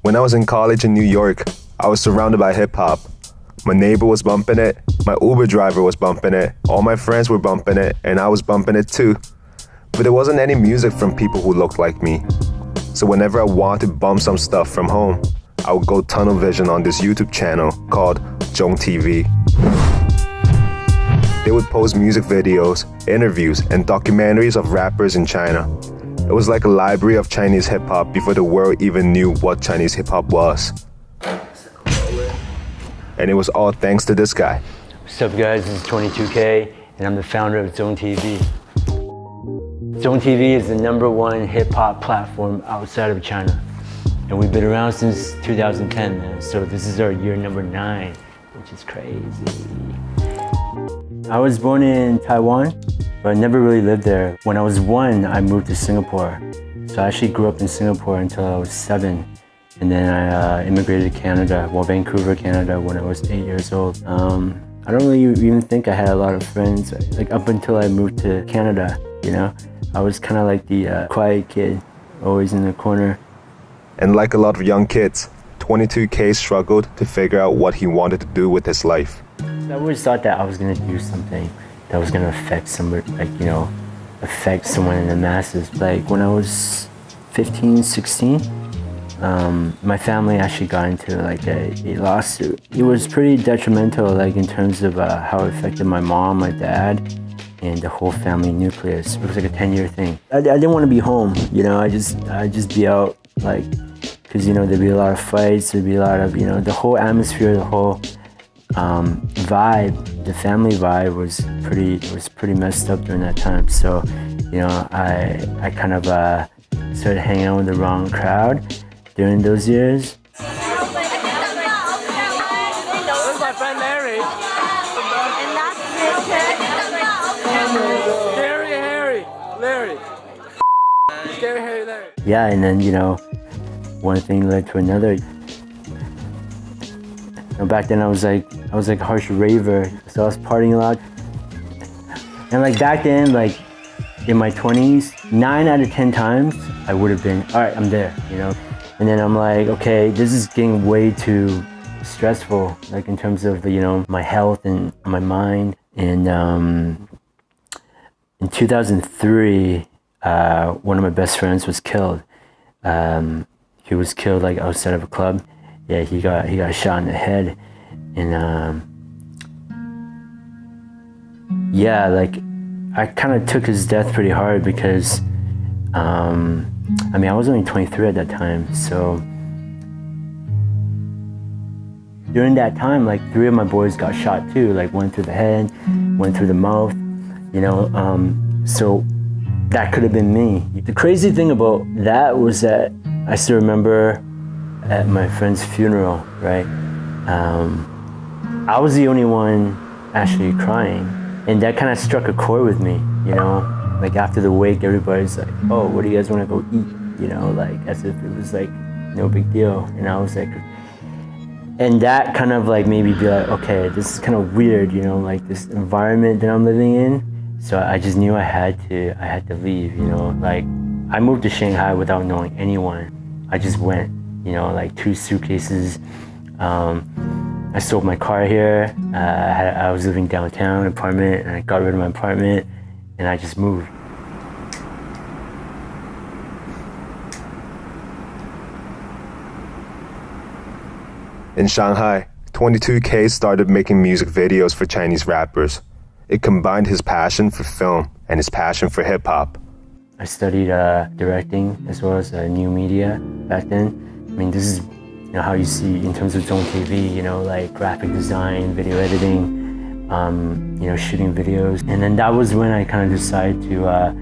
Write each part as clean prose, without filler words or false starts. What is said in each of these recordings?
When I was in college in New York, I was surrounded by hip-hop. My neighbor was bumping it, my Uber driver was bumping it, all my friends were bumping it, and I was bumping it too. But there wasn't any music from people who looked like me. So whenever I wanted to bump some stuff from home, I would go tunnel vision on this YouTube channel called ZHONG.TV. They would post music videos, interviews, and documentaries of rappers in China. It was like a library of Chinese hip-hop before the world even knew what Chinese hip-hop was. And it was all thanks to this guy. What's up guys, this is 22K and I'm the founder of ZHONG.TV. ZHONG.TV is the #1 hip-hop platform outside of China. And we've been around since 2010, man. So this is our year number 9, which is crazy. I was born in Taiwan, but I never really lived there. When I was 1, I moved to Singapore. So I actually grew up in Singapore until I was 7. And then I immigrated to Canada, Vancouver, Canada, when I was 8 years old. I don't really even think I had a lot of friends, like up until I moved to Canada, you know? I was kind of like the quiet kid, always in the corner. And like a lot of young kids, 22K struggled to figure out what he wanted to do with his life. I always thought that I was gonna do something that was gonna affect somebody, like, you know, affect someone in the masses. Like when I was 15, 16, my family actually got into like a lawsuit. It was pretty detrimental, like in terms of how it affected my mom, my dad, and the whole family nucleus. It was like a 10-year thing. I didn't want to be home, you know. I'd just be out, like, because you know there'd be a lot of fights, there'd be a lot of, you know, the whole atmosphere, the whole vibe, the family vibe was pretty messed up during that time. So, you know, I kind of started hanging out with the wrong crowd during those years. This is my friend Larry. And that's Larry. Scary Harry Larry. Yeah, and then, you know, one thing led to another. And back then I was like a harsh raver, so I was partying a lot. And like back then, like in my 20s, 9 out of 10 times I would have been, all right, I'm there, you know. And then I'm like, okay, this is getting way too stressful, like in terms of, you know, my health and my mind. And in 2003, one of my best friends was killed. He was killed like outside of a club. Yeah, he got shot in the head. And yeah, like I kind of took his death pretty hard because I mean, I was only 23 at that time, so during that time, like 3 of my boys got shot too, like one through the head, one through the mouth, you know, so that could have been me. The crazy thing about that was that I still remember at my friend's funeral, right? I was the only one actually crying, and that kind of struck a chord with me, you know? Like after the wake, everybody's like, oh, what do you guys want to go eat? You know, like as if it was like no big deal. And I was like, and that kind of like made me be like, okay, this is kind of weird, you know, like this environment that I'm living in. So I just knew I had to leave, you know, like I moved to Shanghai without knowing anyone. I just went, you know, like 2 suitcases. I sold my car here. I was living downtown, apartment, and I got rid of my apartment. And I just moved. In Shanghai, 22K started making music videos for Chinese rappers. It combined his passion for film and his passion for hip-hop. I studied directing as well as new media back then. I mean, this is, you know, how you see in terms of ZHONG.TV, you know, like graphic design, video editing, you know, shooting videos. And then that was when I kind of decided to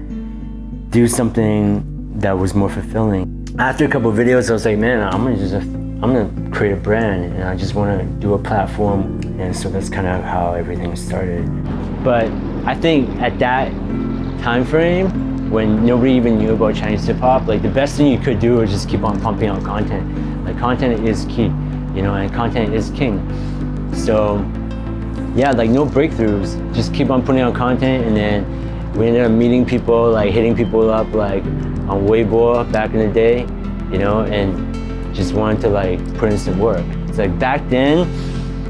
do something that was more fulfilling. After a couple of videos, I was like, man, I'm gonna create a brand, and I just want to do a platform. And so that's kind of how everything started. But I think at that time frame, when nobody even knew about Chinese hip hop, like the best thing you could do was just keep on pumping out content. Like content is key, you know, and content is king. So yeah, like no breakthroughs, just keep on putting out content. And then we ended up meeting people, like hitting people up like on Weibo back in the day, you know, and just wanted to like put in some work. It's like back then,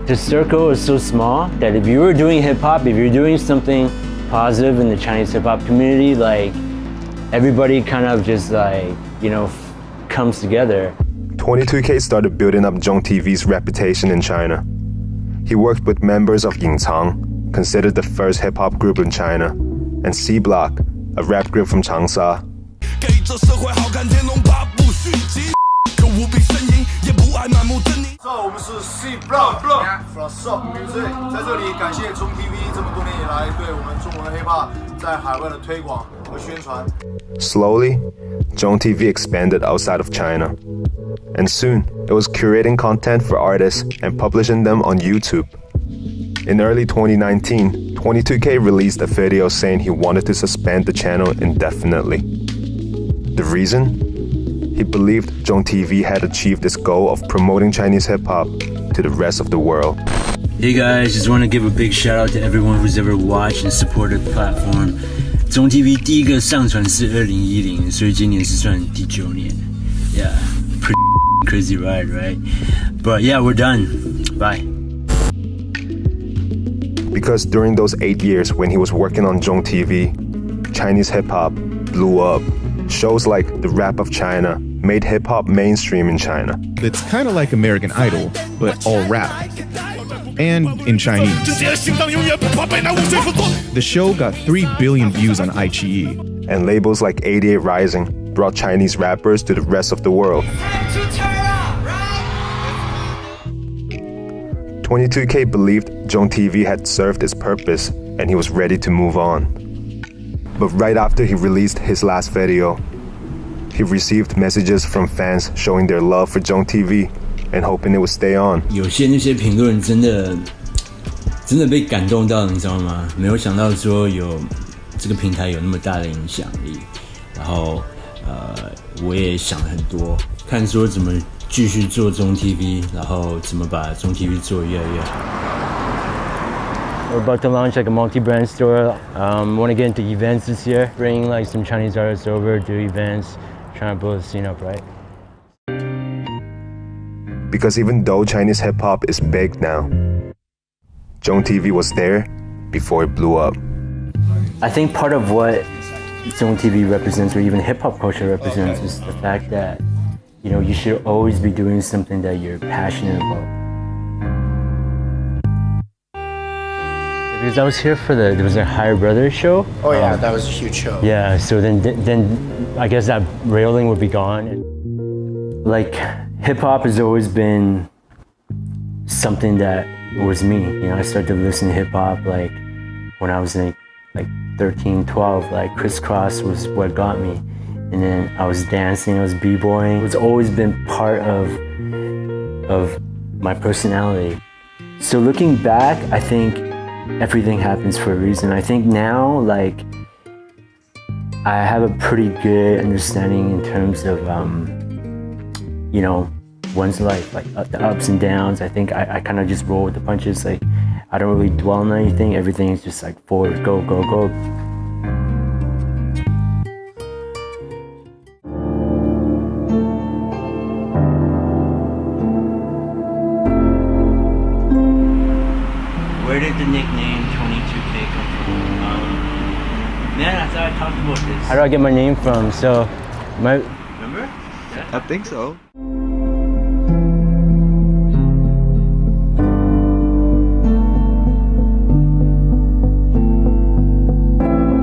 the circle was so small that if you were doing hip hop, if you're doing something positive in the Chinese hip hop community, like everybody kind of just like, you know, comes together. 22K started building up ZHONGTV's reputation in China. He worked with members of Yingcang, considered the first hip-hop group in China, and C Block, a rap group from Changsha. C Block from Soft Music， 在这里感谢ZHONGTV 这么多年以来对我们中国的 hip hop 在海外的推广和宣传。 Slowly, ZHONGTV expanded outside of China. And soon, it was curating content for artists and publishing them on YouTube. In early 2019, 22K released a video saying he wanted to suspend the channel indefinitely. The reason? He believed ZHONGTV had achieved its goal of promoting Chinese hip-hop to the rest of the world. Hey guys, just want to give a big shout out to everyone who's ever watched and supported the platform. ZHONGTV 第一个上传是2010，所以今年是算第9年。Yeah, pretty crazy ride, right? But yeah, we're done. Bye. Because during those 8 years when he was working on ZHONGTV, Chinese hip-hop blew up. Shows like The Rap of China made hip-hop mainstream in China. It's kind of like American Idol, but all rap. And in Chinese. The show got 3 billion views on iQIYI. And labels like 88 Rising brought Chinese rappers to the rest of the world. 22K believed ZHONGTV had served its purpose and he was ready to move on. But right after he released his last video, he received messages from fans showing their love for ZHONGTV and hoping it would stay on. 有些那些评论真的被感动到，你知道吗？没有想到说有这个平台有那么大的影响力，然后我也想很多，看说怎么继续做ZHONGTV，然后怎么把ZHONGTV做越来越好。 We're about to launch like a multi-brand store. Want to get into events this year, bring like some Chinese artists over, do events, trying to build the scene up, right? Because even though Chinese hip-hop is big now, ZHONGTV was there before it blew up. I think part of what ZHONGTV represents, or even hip-hop culture represents, is the fact that, you know, you should always be doing something that you're passionate about. Because I was here for there was a Higher Brothers show. Oh yeah, that was a huge show. Yeah, so then I guess that railing would be gone. Like, hip-hop has always been something that was me. You know, I started to listen to hip-hop like when I was like 13, 12. Like Crisscross was what got me. And then I was dancing, I was b-boying. It's always been part of my personality. So looking back, I think everything happens for a reason. I think now, like, I have a pretty good understanding in terms of, you know, one's life, like the ups and downs. I think I kind of just roll with the punches. Like, I don't really dwell on anything. Everything is just like forward, go, go, go. Where did the nickname 22K come from? Man, I thought I talked about this. How do I get my name from? So, Remember? Yeah. I think so.